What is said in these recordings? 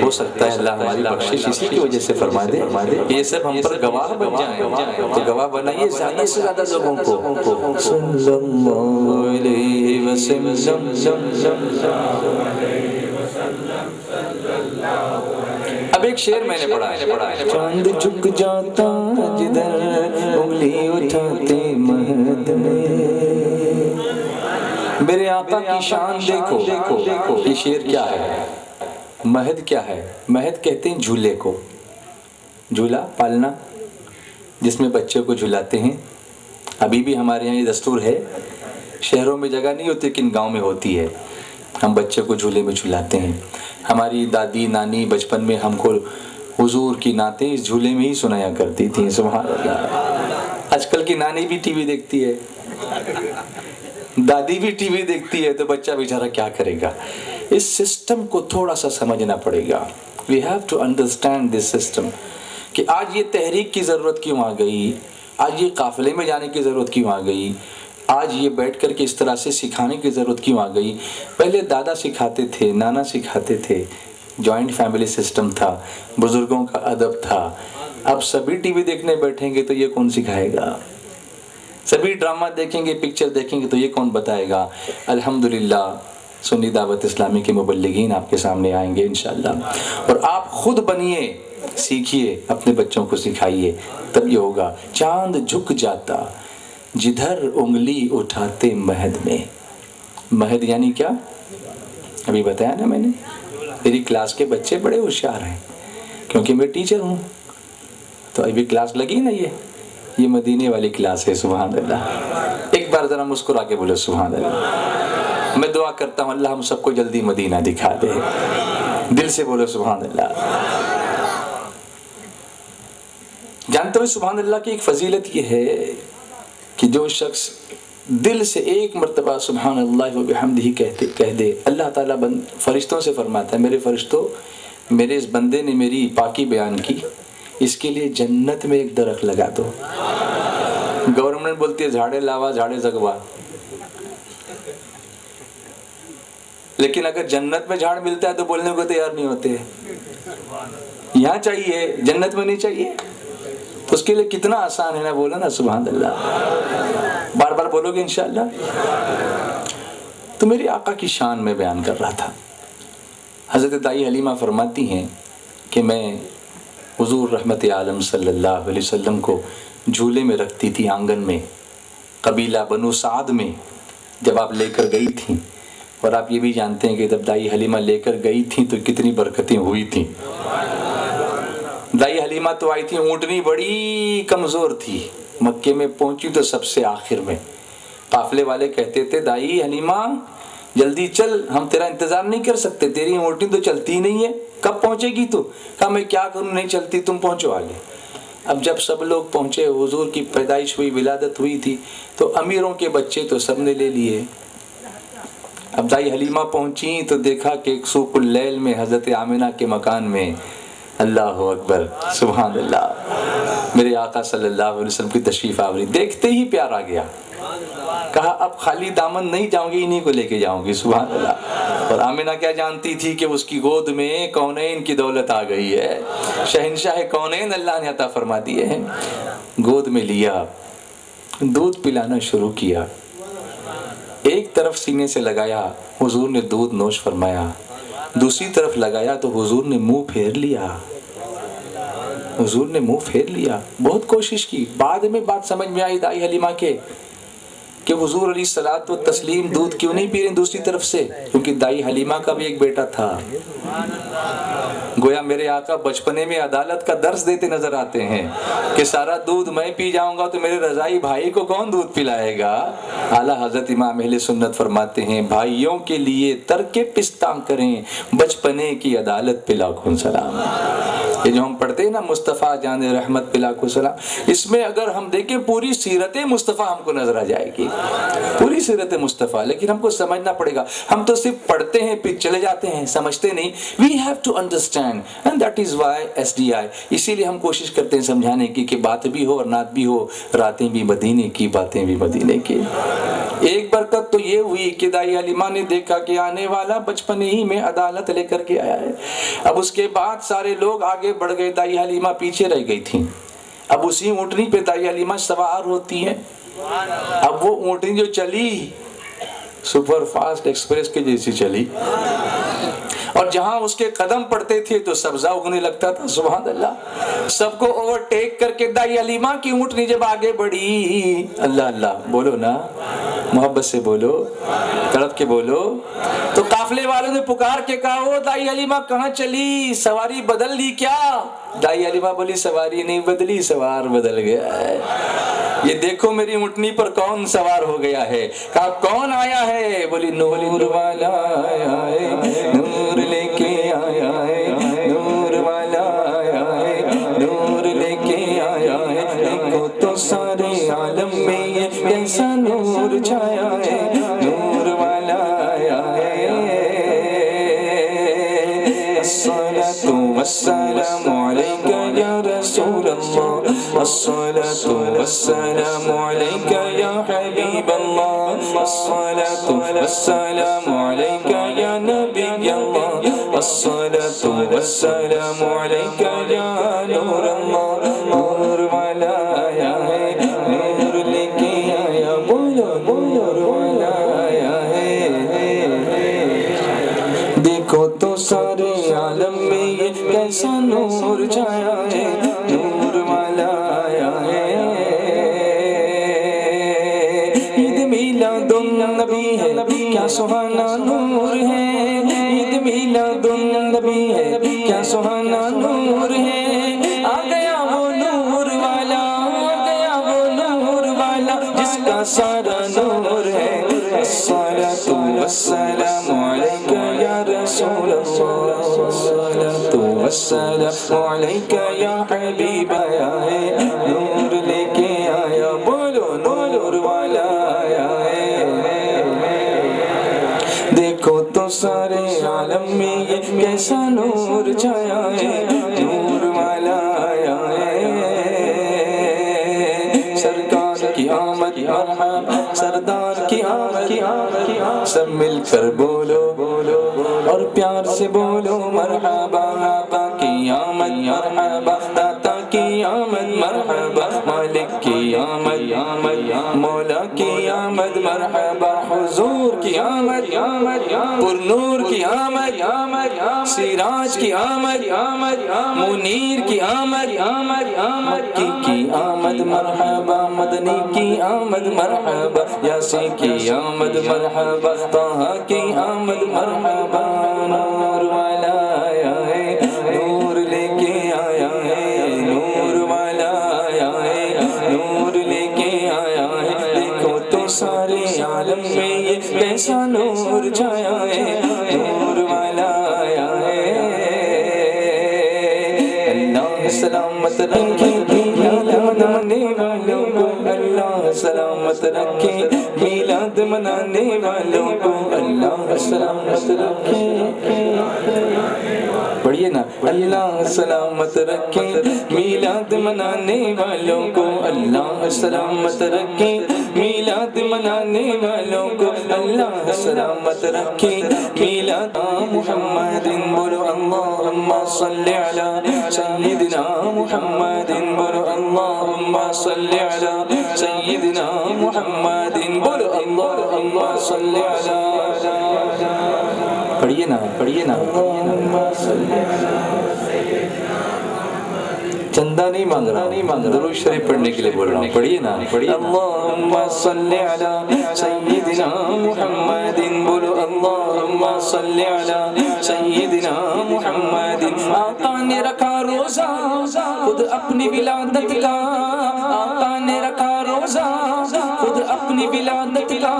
ہو سکتا ہے اللہ ہماری بخشش اسی کی وجہ سے فرما دے کہ یہ سب ہم پر گواہ بن جائیں، تو گواہ بنائیے زیادہ سے زیادہ لوگوں کو صلی اللہ علیہ وسلم۔ اب ایک شعر میں نے پڑھا ہے، چاند جھک جاتا جدھر انگلی اٹھاتے مہد میں۔ میرے آقا کی شان دیکھو، یہ شعر کیا ہے؟ مہد کیا ہے؟ مہد کہتے ہیں جھولے کو، جھولا پالنا جس میں بچے کو جھلاتے ہیں۔ ابھی بھی ہمارے یہاں یہ دستور ہے، شہروں میں جگہ نہیں ہوتی لیکن گاؤں میں ہوتی ہے، ہم بچے کو جھولے میں جھلاتے ہیں۔ ہماری دادی نانی بچپن میں ہم کو حضور کی نعتیں اس جھولے میں ہی سنایا کرتی تھیں، سبحان اللہ۔ آج کل کی نانی بھی ٹی وی دیکھتی ہے، دادی بھی ٹی وی دیکھتی ہے، تو بچہ بیچارہ کیا کرے گا؟ اس سسٹم کو تھوڑا سا سمجھنا پڑے گا۔ We have to understand this system کہ آج یہ تحریک کی ضرورت کیوں آ گئی، آج یہ قافلے میں جانے کی ضرورت کیوں آ گئی، آج یہ بیٹھ کر کے اس طرح سے سکھانے کی ضرورت کیوں آ گئی۔ پہلے دادا سکھاتے تھے، نانا سکھاتے تھے، جوائنٹ فیملی سسٹم تھا، بزرگوں کا ادب تھا۔ اب سبھی ٹی وی دیکھنے بیٹھیں گے تو یہ کون سکھائے گا؟ سبھی ڈرامہ دیکھیں گے، پکچر دیکھیں گے تو یہ کون بتائے گا؟ الحمدللہ سنی دعوت اسلامی کے مبلغین آپ کے سامنے آئیں گے انشاءاللہ، اور آپ خود بنیے، سیکھیے، اپنے بچوں کو سکھائیے، تب یہ ہوگا۔ چاند جھک جاتا جدھر انگلی اٹھاتے مہد میں۔ مہد یعنی کیا؟ ابھی بتایا نا میں نے، میری کلاس کے بچے بڑے ہوشیار ہیں کیونکہ میں ٹیچر ہوں، تو ابھی کلاس لگی نا، یہ مدینے والی کلاس ہے، سبحان اللہ۔ ایک بار ذرا مسکرا کے بولے سبحان اللہ۔ میں دعا کرتا ہوں اللہ ہم سب کو جلدی مدینہ دکھا دے، دل سے بولے سبحان اللہ۔ جانتے ہو سبحان اللہ کی ایک فضیلت یہ ہے کہ جو شخص دل سے ایک مرتبہ سبحان اللہ و بحمدہ کہہ دے، اللہ تعالیٰ فرشتوں سے فرماتا ہے، میرے فرشتوں، میرے اس بندے نے میری پاکی بیان کی، اس کے لیے جنت میں ایک درخت لگا دو۔ گورنمنٹ بولتی ہے جھاڑے لاوا جھاڑے زگوا، لیکن اگر جنت میں جھاڑ ملتا ہے تو بولنے کو تیار نہیں ہوتے۔ یہاں چاہیے، جنت میں نہیں چاہیے، تو اس کے لیے کتنا آسان ہے نا، بولو نا سبحان اللہ، بار بار بولو گے انشاءاللہ۔ تو میرے آقا کی شان میں بیان کر رہا تھا۔ حضرت دائی حلیمہ فرماتی ہیں کہ میں حضور رحمت عالم صلی اللہ علیہ وسلم کو جھولے میں رکھتی تھی آنگن میں، قبیلہ بنو سعد میں جب آپ لے کر گئی تھیں، اور آپ یہ بھی جانتے ہیں کہ جب دائی حلیمہ لے کر گئی تھیں تو کتنی برکتیں ہوئی تھیں۔ دائی حلیمہ تو آئی تھی، اونٹنی بڑی کمزور تھی، مکے میں پہنچی تو سب سے آخر میں۔ قافلے والے کہتے تھے دائی حلیمہ جلدی چل، ہم تیرا انتظار نہیں کر سکتے، تیری اونٹنی تو چلتی نہیں ہے، کب پہنچے گی تو؟ کہا میں کیا کروں، نہیں چلتی، تم پہنچو آگے۔ اب جب سب لوگ پہنچے، حضور کی پیدائش ہوئی، ولادت ہوئی تھی، تو امیروں کے بچے تو سب نے لے لیے۔ اب دائی حلیمہ پہنچی تو دیکھا کہ سوق اللیل میں حضرت آمنہ کے مکان میں، اللہ اکبر سبحان اللہ، میرے آقا صلی اللہ علیہ وسلم کی تشریف آوری، دیکھتے ہی پیار آ گیا۔ کہا اب خالی دامن نہیں جاؤں گی، انہی کو لے کے جاؤں گی، سبحان اللہ۔ اور آمنہ کیا جانتی تھی کہ اس کی گود میں کونین کی دولت آ گئی ہے، شہنشاہ کونین اللہ نے عطا فرما دیے ہیں۔ گود میں لیا، دودھ پلانا شروع کیا، ایک طرف سینے سے لگایا، حضور نے دودھ نوش فرمایا، دوسری طرف لگایا تو حضور نے منہ پھیر لیا، حضور نے منہ پھیر لیا۔ بہت کوشش کی، بعد میں بات سمجھ میں آئی دائی حلیمہ کے کہ حضور علیہ الصلوۃ والتسلیم دودھ کیوں نہیں پی رہے دوسری طرف سے، کیونکہ دائی حلیمہ کا بھی ایک بیٹا تھا۔ گویا میرے آقا بچپنے میں عدالت کا درس دیتے نظر آتے ہیں کہ سارا دودھ میں پی جاؤں گا تو میرے رضائی بھائی کو کون دودھ پلائے گا۔ اعلیٰ حضرت امام اہل سنت فرماتے ہیں بھائیوں کے لیے ترک پستہ کریں، بچپنے کی عدالت پہ لاکھوں سلام۔ یہ جو ہم پڑھتے ہیں نا مصطفیٰ جان رحمت پہ لاکھوں سلام، اس میں اگر ہم دیکھیں پوری سیرت مصطفیٰ ہم کو نظر آ جائے گی، پوری سیرت مصطفیٰ، لیکن ہم کو سمجھنا پڑے گا۔ ہم تو صرف پڑھتے ہیں پھر چلے جاتے ہیں، سمجھتے نہیں۔ We have to understand and that is why SDI، اسی لیے ہم کوشش کرتے ہیں سمجھانے کی کہ بات بھی ہو اور نعت بھی ہو، راتیں بھی مدینے کی، باتیں بھی مدینے کی۔ ایک برکت تو یہ ہوئی کہ دائی حلیمہ نے دیکھا کہ آنے والا بچپن ہی میں عدالت لے کر کے آیا ہے۔ اب اس کے بعد سارے لوگ آگے بڑھ گئے، دائی حلیمہ پیچھے رہ گئی تھیں۔ اب اسی اونٹنی پہ دائی حلیمہ سوار ہوتی ہیں۔ اب وہ اونٹنی جو چلی سپر فاسٹ ایکسپریس کے جیسی چلی، اور جہاں اس کے قدم پڑتے تھے تو سبزہ اگنے لگتا تھا۔ سبحان اللہ، سب کو اوورٹیک کر کے دائی حلیمہ کی اونٹنی جب آگے بڑھی، اللہ اللہ بولو نا، محبت سے بولو، تڑپ کے بولو، تو قافلے والوں نے پکار کے کہا وہ دائی حلیمہ کہاں چلی، سواری بدل لی کیا؟ دائی حلیمہ بولی سواری نہیں بدلی، سوار بدل گیا ہے۔ یہ دیکھو میری اونٹنی پر کون سوار ہو گیا ہے۔ کہا کون آیا ہے؟ بولی نور والا آیا ہے، نور لے کے آیا ہے، نور والا آیا ہے، نور لے کے آیا ہے۔ دیکھو تو سارے عالم میں یہ کیسا نور چھایا ہے، نور والا آیا ہے۔ الصلاة والسلام علیک یا رسول اللہ، الصلاة والسلام علیک یا حبیب اللہ، الصلاة والسلام علیک یا نبی اللہ، الصلاة والسلام علیک یا نور اللہ۔ نور والا آیا ہے، نور لے کے آیا، بولو نور والا آیا ہے۔ دیکھو تو سارے عالم میں یہ کیسا نور چھایا ہے، نور والا آیا ہے۔ عید میلاد النبی ہے، کیا سہانا نور ہے، عید میلاد النبی ہے، کیا سہانا نور ہے۔ آ گیا وہ نور والا، آ گیا وہ نور والا جس کا سارا نور ہے۔ الصلاة والسلام علیک یا رسول اللہ، الصلاة والسلام علیک یا حبیب آیا ہے، نور لے کے آیا، بولو نور والا آیا ہے۔ دیکھو تو سارے عالم میں یہ کیسا نور چھایا ہے، نور والا آیا ہے۔ سرکار کی آمد مرحبا، سردار کی آمد، سب مل کر بولو اور پیار سے بولو مرحبا۔ آقا کی آمد مرحبا، داتا کی آمد مرحبا، مالک کی آمد، مولا کی آمد مرحبا، حضور کی آمد، پر نور کی آمد، سراج کی آمد، منیر کی آمد، مکی کی آمد مرحبا، مدنی کی آمد مرحبا، یاسی کی آمد مرحبا، طہ کی آمد مرحبا۔ نور والا آیا ہے، نور لے کے آیا ہے، نور والا آیا ہے، نور لے کے آیا ہے۔ دیکھو تو سارے عالم میں یہ کیسا نور چھایا ہے، نور والا آیا ہے۔ اللہ سلامت رکھے میلاد منانے والوں کو، اللہ سلامت رکھے میلاد منانے والوں کو، اللہ سلامت رکھے۔ پڑھیے نا، اللہ سلامت رکھے میلاد منانے والوں کو، اللہ سلامت رکھے میلاد منانے والوں کو، اللہ سلامت رکھے میلاد محمد۔ بولو اللہم صلی علی سیدنا محمد، بولو اللہم صلی علی سیدنا محمد، بولو اللہم صلی علی۔ پڑھیے نا، پڑھیے نا، چندہ نہیں مانگ رہا، درود شریف پڑھنے کے لیے بول رہا ہوں۔ پڑھیے نا، پڑھیے۔ اللہم صلی علی سیدنا محمد، بولو اللہم صلی علی سیدنا محمد۔ آقا نے رکھا روزہ خود اپنی ولادت کا، آقا نے رکھا روزہ خود اپنی ولادت کا،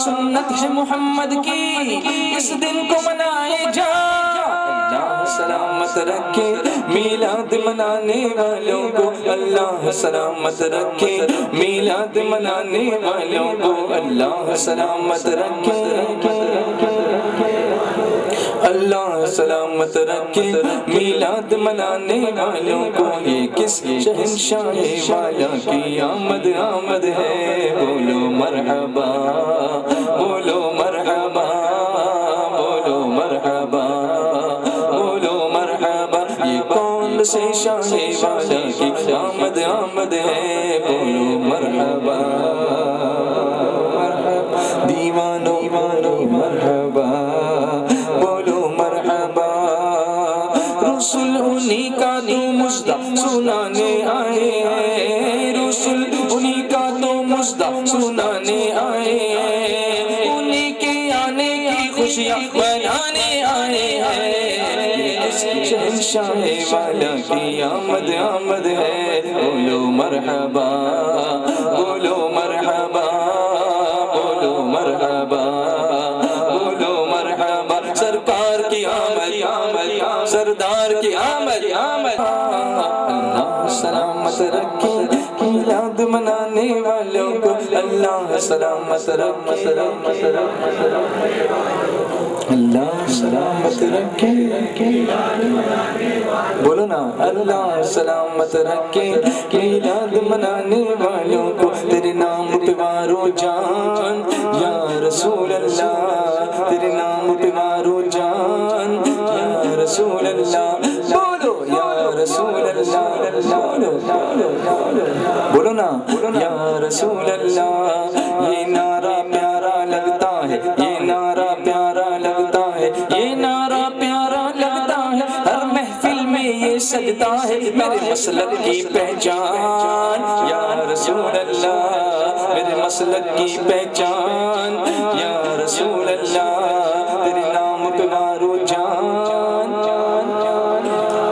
سنت ہے محمد کی اس دن کو منائے جا۔ اللہ سلامت رکھے میلاد منانے والوں کو، اللہ سلامت رکھے میلاد منانے والوں کو، اللہ سلامت رکھے۔ اللہ سلامت رکھے میلاد منانے والوں کو، یہ کس شہنشاہ والا کی آمد آمد ہے، بولو مرحبا بولو مرحبا بولو مرحبا بولو مرحبا، یہ کون سے شاہ والا کی آمد آمد ہے، بولو مرحبا دیوانو مرحبا بولو مرحبا، رسول انہی کا تو مژدہ سنانے آئے ہیں، رسول انہی کا تو مژدہ سنانے آئے ہیں، انہی کے آنے کی خوشیاں منانے آئے ہیں، اس شہنشاہ والا کی آمد آمد ہے، بولو مرحبا بولو مرحبا بولو مرحبا بولو مرحبا، سرکار کی آمد آمد سردار کی آمد آمد، اللہ سلامت رکھے میلاد منانے والوں کو، اللہ سلامت رکھے اللہ سلامت رکھے، بولو نا اللہ سلامت رکھے میلاد منانے والوں کو، تیرے نام پہ مارو جان یا رسول اللہ، تیرے نام پہ مارو جان یا رسول اللہ، بولو یا رسول اللہ، بولو نا یا رسول اللہ، یہ نعرہ پیارا لگتا ہے، یہ نعرہ پیارا لگتا ہے، یہ نعرہ پیارا لگتا ہے، ہر محفل میں یہ سجدہ ہے، میرے مسلک کی پہچان یا رسول اللہ، میرے مسلک کی پہچان یا رسول اللہ، تیرے نام پہ مارو جان،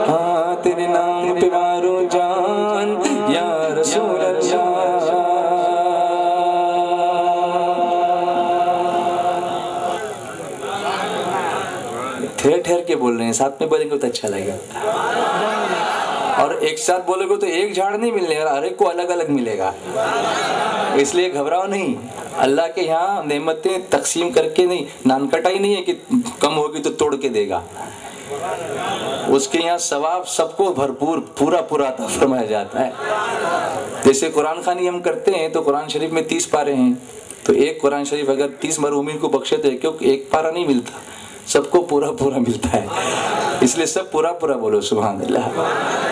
ہاں تیرے نام پہ مارو جان یا رسول اللہ، ٹھہر ٹھہر کے بول رہے ہیں، ساتھ میں بولیں گے تو اچھا لگے گا، اور ایک ساتھ بولے گے تو ایک جھاڑ نہیں ملنے گا، ہر ایک کو الگ الگ ملے گا، اس لیے گھبراؤ نہیں، اللہ کے یہاں نعمتیں تقسیم کر کے نہیں، نان کٹائی نہیں ہے کہ کم ہوگی تو توڑ کے دے گا، اس کے یہاں ثواب سب کو بھرپور پورا پورا عطا فرمایا جاتا ہے، جیسے قرآن خوانی ہم کرتے ہیں تو قرآن شریف میں 30 پارے ہیں، تو ایک قرآن شریف اگر 30 مرحومین کو بخشے تو کیونکہ ایک پارا نہیں ملتا، سب کو پورا پورا ملتا ہے، اس لیے سب پورا پورا بولو سبحان اللہ۔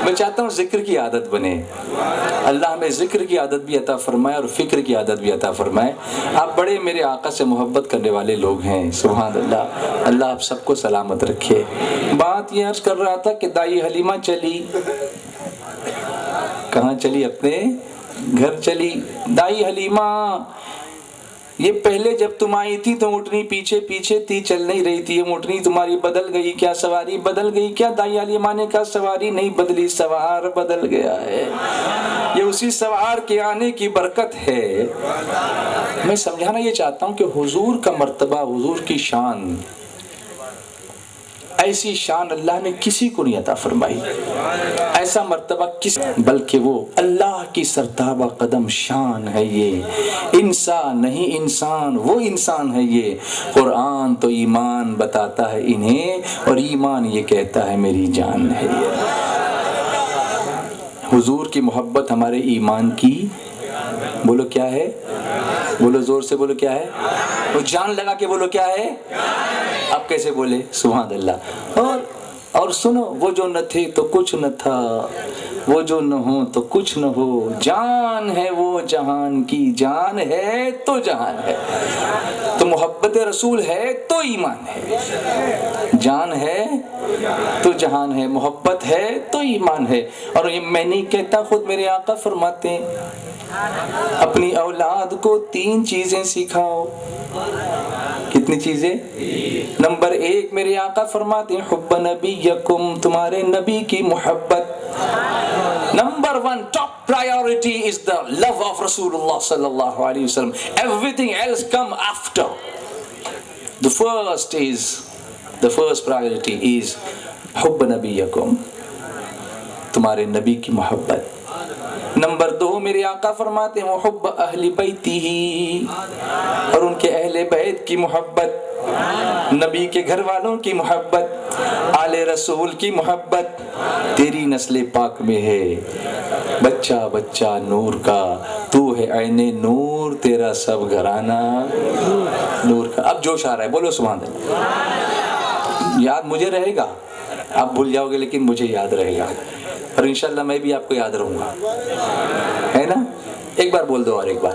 میں چاہتا ہوں ذکر کی عادت بنے، اللہ ہمیں ذکر کی عادت بھی عطا فرمائے اور فکر کی عادت بھی عطا فرمائے، آپ بڑے میرے آقا سے محبت کرنے والے لوگ ہیں سبحان اللہ، اللہ آپ سب کو سلامت رکھے۔ بات یہ عرض کر رہا تھا کہ دائی حلیمہ چلی، کہاں چلی؟ اپنے گھر چلی، دائی حلیمہ یہ پہلے جب تم آئی تھی تو اونٹنی پیچھے پیچھے تھی، چل نہیں رہی تھی، یہ اونٹنی تمہاری بدل گئی کیا؟ سواری بدل گئی کیا؟ دائی حلیمہ نے کہا سواری نہیں بدلی، سوار بدل گیا ہے، یہ اسی سوار کے آنے کی برکت ہے۔ میں سمجھانا یہ چاہتا ہوں کہ حضور کا مرتبہ، حضور کی شان، ایسی شان اللہ نے کسی کو نہیں عطا فرمائی، ایسا مرتبہ بلکہ وہ اللہ کی سرتابہ قدم شان ہے، یہ انسان نہیں انسان، وہ انسان ہے یہ، قرآن تو ایمان بتاتا ہے انہیں اور ایمان یہ کہتا ہے میری جان ہے یہ۔ حضور کی محبت ہمارے ایمان کی، بولو کیا ہے؟ بولو زور سے بولو کیا ہے؟ وہ جان لگا کے بولو کیا ہے؟ آپ کیسے بولے؟ سبحان اللہ۔ اور سنو، وہ جو نہ تھے تو کچھ نہ تھا، وہ جو نہ ہو تو کچھ نہ ہو، جان ہے وہ جہان کی، جان ہے تو جہان ہے، تو محبت رسول ہے تو ایمان ہے، جان ہے تو جہان ہے، محبت ہے تو ایمان ہے۔ اور یہ میں نہیں کہتا، خود میرے آقا فرماتے ہیں اپنی اولاد کو 3 چیزیں سکھاؤ۔ کتنی چیزیں؟ نمبر 1 میرے آقا فرماتے ہیں حب نبیکم، تمہارے نبی کی محبت۔ Number 1 top priority is the love of Rasulullah sallallahu alaihi wasallam. Everything else come after. The first priority is حب نبیکم، تمہارے نبی کی محبت۔ نمبر 2 میرے آقا فرماتے ہیں حب اہل بیتہ، اور ان کے اہل بیت کی محبت۔ نبی کے گھر والوں کی محبت، آل رسول کی محبت تیری نسل پاک میں ہے۔ بچہ بچہ نور کا تو ہے عین نور، تیرا سب گھرانہ نور کا۔ اب جوش آ رہا ہے، بولو سبحان اللہ۔ یاد مجھے رہے گا، آپ بھول جاؤ گے لیکن مجھے یاد رہے گا، اور انشاءاللہ میں بھی آپ کو یاد رہوں گا، ہے نا؟ ایک بار بول دو، اور ایک بار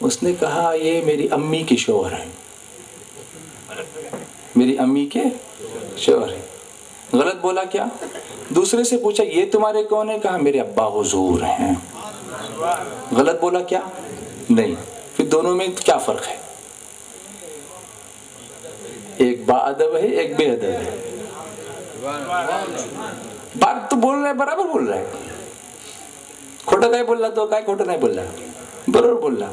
اس نے کہا یہ میری امی کے شوہر ہیں، میری امی کے شوہر ہیں۔ غلط بولا کیا؟ دوسرے سے پوچھا یہ تمہارے کون ہیں؟ کہا میرے ابا حضور ہیں۔ غلط بولا کیا؟ نہیں۔ پھر دونوں میں کیا فرق ہے؟ ایک با ادب ہے، ایک بے ادب ہے۔ بات تو بول رہا ہے، برابر بول رہا ہے، کھوٹا نہیں بول رہا تو کیا کھوٹا نہیں بول رہا، برابر بول رہا۔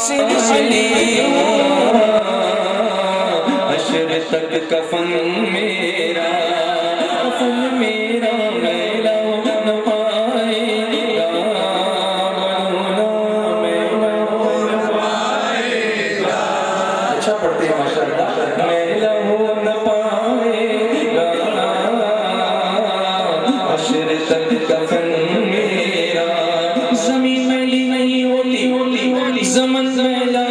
سے علی حشر تک کفن میرا میلا نہ پائے گا اچھا پڑھتے ہیں ماشاءاللہ. میلا نہ پائے گا حشر تک کفن میرا. زمین میلی نہیں ہوتی زمن میلا